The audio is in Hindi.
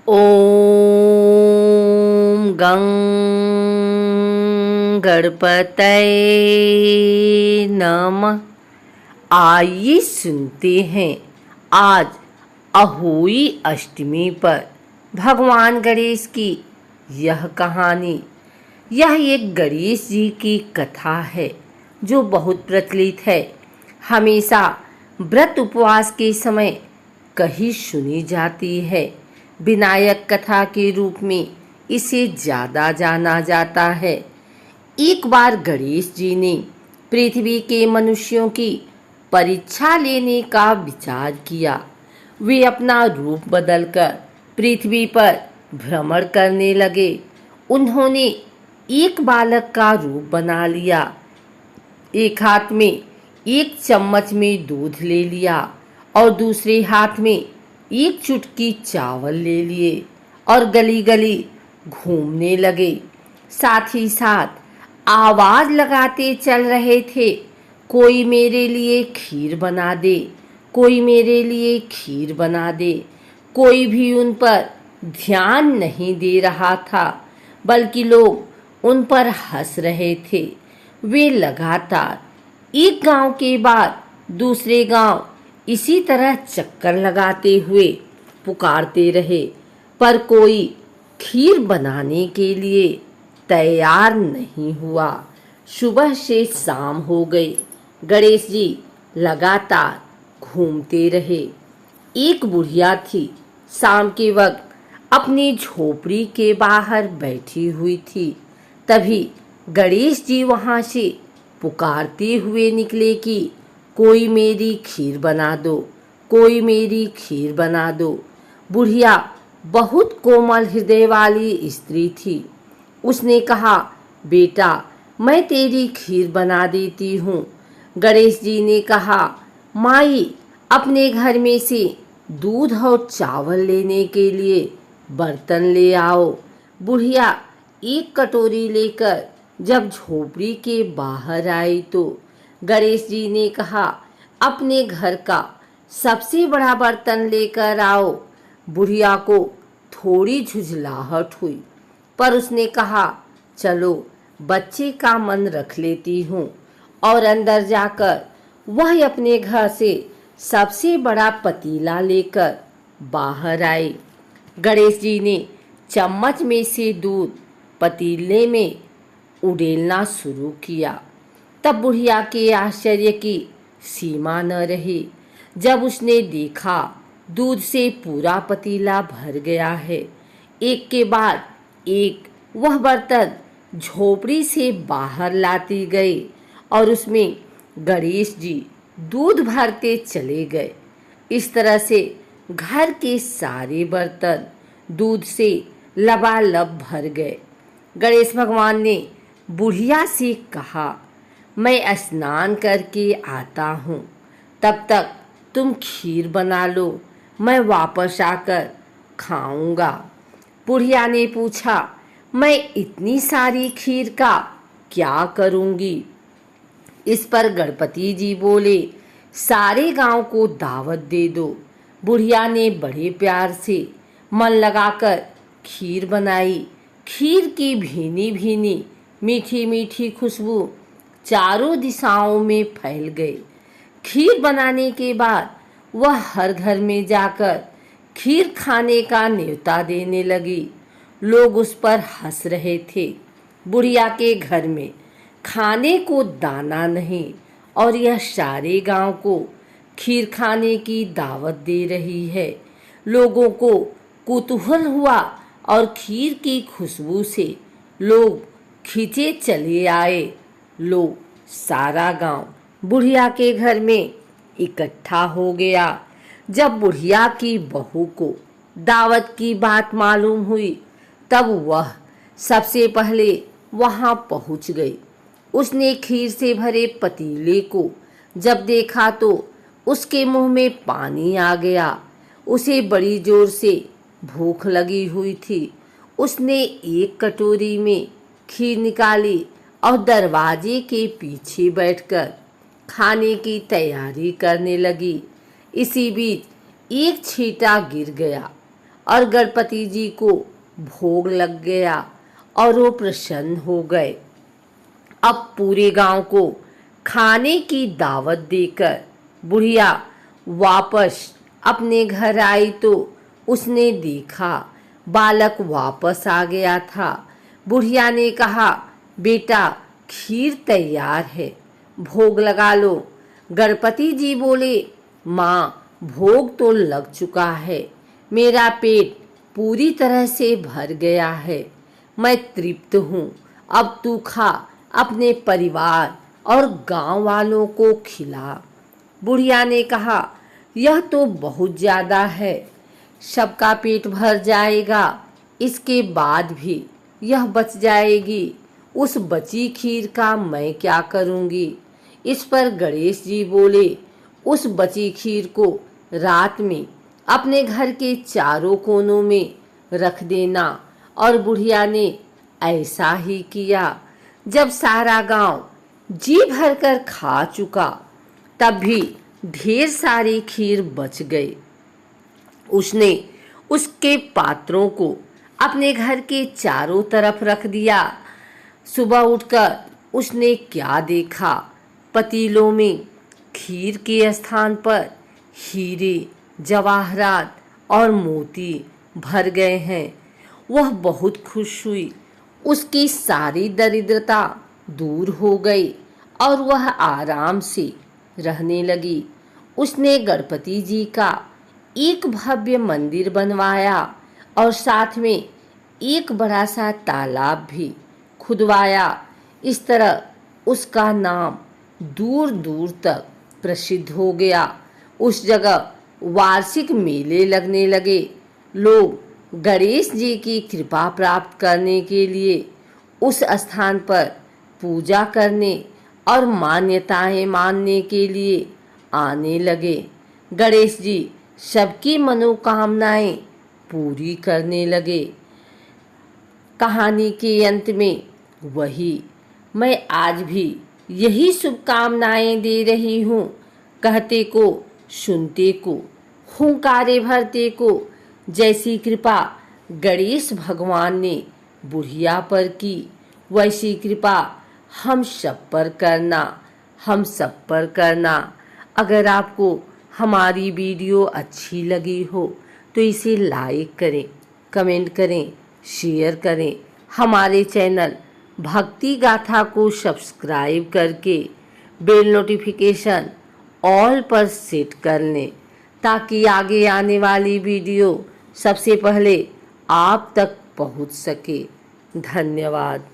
ओम गं गणपतये नमः। आइए सुनते हैं आज अहोई अष्टमी पर भगवान गणेश की यह कहानी। यह एक गणेश जी की कथा है जो बहुत प्रचलित है। हमेशा व्रत उपवास के समय कहीं सुनी जाती है। विनायक कथा के रूप में इसे ज़्यादा जाना जाता है। एक बार गणेश जी ने पृथ्वी के मनुष्यों की परीक्षा लेने का विचार किया। वे अपना रूप बदलकर पृथ्वी पर भ्रमण करने लगे। उन्होंने एक बालक का रूप बना लिया। एक हाथ में एक चम्मच में दूध ले लिया और दूसरे हाथ में एक चुटकी चावल ले लिए और गली गली घूमने लगे। साथ ही साथ आवाज लगाते चल रहे थे, कोई मेरे लिए खीर बना दे, कोई मेरे लिए खीर बना दे। कोई भी उन पर ध्यान नहीं दे रहा था, बल्कि लोग उन पर हंस रहे थे। वे लगातार एक गांव के बाद दूसरे गांव इसी तरह चक्कर लगाते हुए पुकारते रहे, पर कोई खीर बनाने के लिए तैयार नहीं हुआ। सुबह से शाम हो गई। गणेश जी लगातार घूमते रहे। एक बुढ़िया थी, शाम के वक्त अपनी झोपड़ी के बाहर बैठी हुई थी। तभी गणेश जी वहां से पुकारते हुए निकले कि कोई मेरी खीर बना दो, कोई मेरी खीर बना दो। बुढ़िया बहुत कोमल हृदय वाली स्त्री थी। उसने कहा, बेटा मैं तेरी खीर बना देती हूँ। गणेश जी ने कहा, माई अपने घर में से दूध और चावल लेने के लिए बर्तन ले आओ। बुढ़िया एक कटोरी लेकर जब झोपड़ी के बाहर आई तो गणेश जी ने कहा, अपने घर का सबसे बड़ा बर्तन लेकर आओ। बुढ़िया को थोड़ी झुंझलाहट हुई, पर उसने कहा, चलो बच्चे का मन रख लेती हूँ। और अंदर जाकर वह अपने घर से सबसे बड़ा पतीला लेकर बाहर आई। गणेश जी ने चम्मच में से दूध पतीले में उड़ेलना शुरू किया। तब बुढ़िया के आश्चर्य की सीमा न रही जब उसने देखा दूध से पूरा पतीला भर गया है। एक के बाद एक वह बर्तन झोपड़ी से बाहर लाती गई और उसमें गणेश जी दूध भरते चले गए। इस तरह से घर के सारे बर्तन दूध से लबालब भर गए। गणेश भगवान ने बुढ़िया से कहा, मैं स्नान करके आता हूँ, तब तक तुम खीर बना लो, मैं वापस आकर खाऊंगा। बुढ़िया ने पूछा, मैं इतनी सारी खीर का क्या करूंगी? इस पर गणपति जी बोले, सारे गांव को दावत दे दो। बुढ़िया ने बड़े प्यार से मन लगाकर खीर बनाई। खीर की भीनी भीनी मीठी मीठी खुशबू चारों दिशाओं में फैल गई। खीर बनाने के बाद वह हर घर में जाकर खीर खाने का न्योता देने लगी। लोग उस पर हंस रहे थे। बुढ़िया के घर में खाने को दाना नहीं और यह सारे गांव को खीर खाने की दावत दे रही है। लोगों को कुतूहल हुआ और खीर की खुशबू से लोग खींचे चले आए। लोग सारा गांव बुढ़िया के घर में इकट्ठा हो गया। जब बुढ़िया की बहू को दावत की बात मालूम हुई तब वह सबसे पहले वहां पहुंच गई। उसने खीर से भरे पतीले को जब देखा तो उसके मुंह में पानी आ गया। उसे बड़ी जोर से भूख लगी हुई थी। उसने एक कटोरी में खीर निकाली और दरवाजे के पीछे बैठकर खाने की तैयारी करने लगी। इसी बीच एक छींटा गिर गया और गणपति जी को भोग लग गया और वो प्रसन्न हो गए। अब पूरे गांव को खाने की दावत देकर बुढ़िया वापस अपने घर आई तो उसने देखा बालक वापस आ गया था। बुढ़िया ने कहा, बेटा खीर तैयार है, भोग लगा लो। गणपति जी बोले, माँ भोग तो लग चुका है, मेरा पेट पूरी तरह से भर गया है, मैं तृप्त हूँ, अब तू खा, अपने परिवार और गांव वालों को खिला। बुढ़िया ने कहा, यह तो बहुत ज़्यादा है, सबका पेट भर जाएगा, इसके बाद भी यह बच जाएगी, उस बची खीर का मैं क्या करूँगी। इस पर गणेश जी बोले, उस बची खीर को रात में अपने घर के चारों कोनों में रख देना। और बुढ़िया ने ऐसा ही किया। जब सारा गांव जी भरकर खा चुका तब भी ढेर सारी खीर बच गई। उसने उसके पात्रों को अपने घर के चारों तरफ रख दिया। सुबह उठकर उसने क्या देखा, पतीलों में खीर के स्थान पर हीरे, जवाहरात और मोती भर गए हैं। वह बहुत खुश हुई, उसकी सारी दरिद्रता दूर हो गई और वह आराम से रहने लगी। उसने गणपति जी का एक भव्य मंदिर बनवाया और साथ में एक बड़ा सा तालाब भी खुदवाया। इस तरह उसका नाम दूर दूर तक प्रसिद्ध हो गया। उस जगह वार्षिक मेले लगने लगे। लोग गणेश जी की कृपा प्राप्त करने के लिए उस स्थान पर पूजा करने और मान्यताएं मानने के लिए आने लगे। गणेश जी सबकी मनोकामनाएं पूरी करने लगे। कहानी के अंत में वही मैं आज भी यही शुभकामनाएं दे रही हूँ। कहते को सुनते को, हुंकारे भरते को, जैसी कृपा गणेश भगवान ने बुढ़िया पर की वैसी कृपा हम सब पर करना, हम सब पर करना। अगर आपको हमारी वीडियो अच्छी लगी हो तो इसे लाइक करें, कमेंट करें, शेयर करें। हमारे चैनल भक्ति गाथा को सब्सक्राइब करके बेल नोटिफिकेशन ऑल पर सेट कर लें ताकि आगे आने वाली वीडियो सबसे पहले आप तक पहुंच सके। धन्यवाद।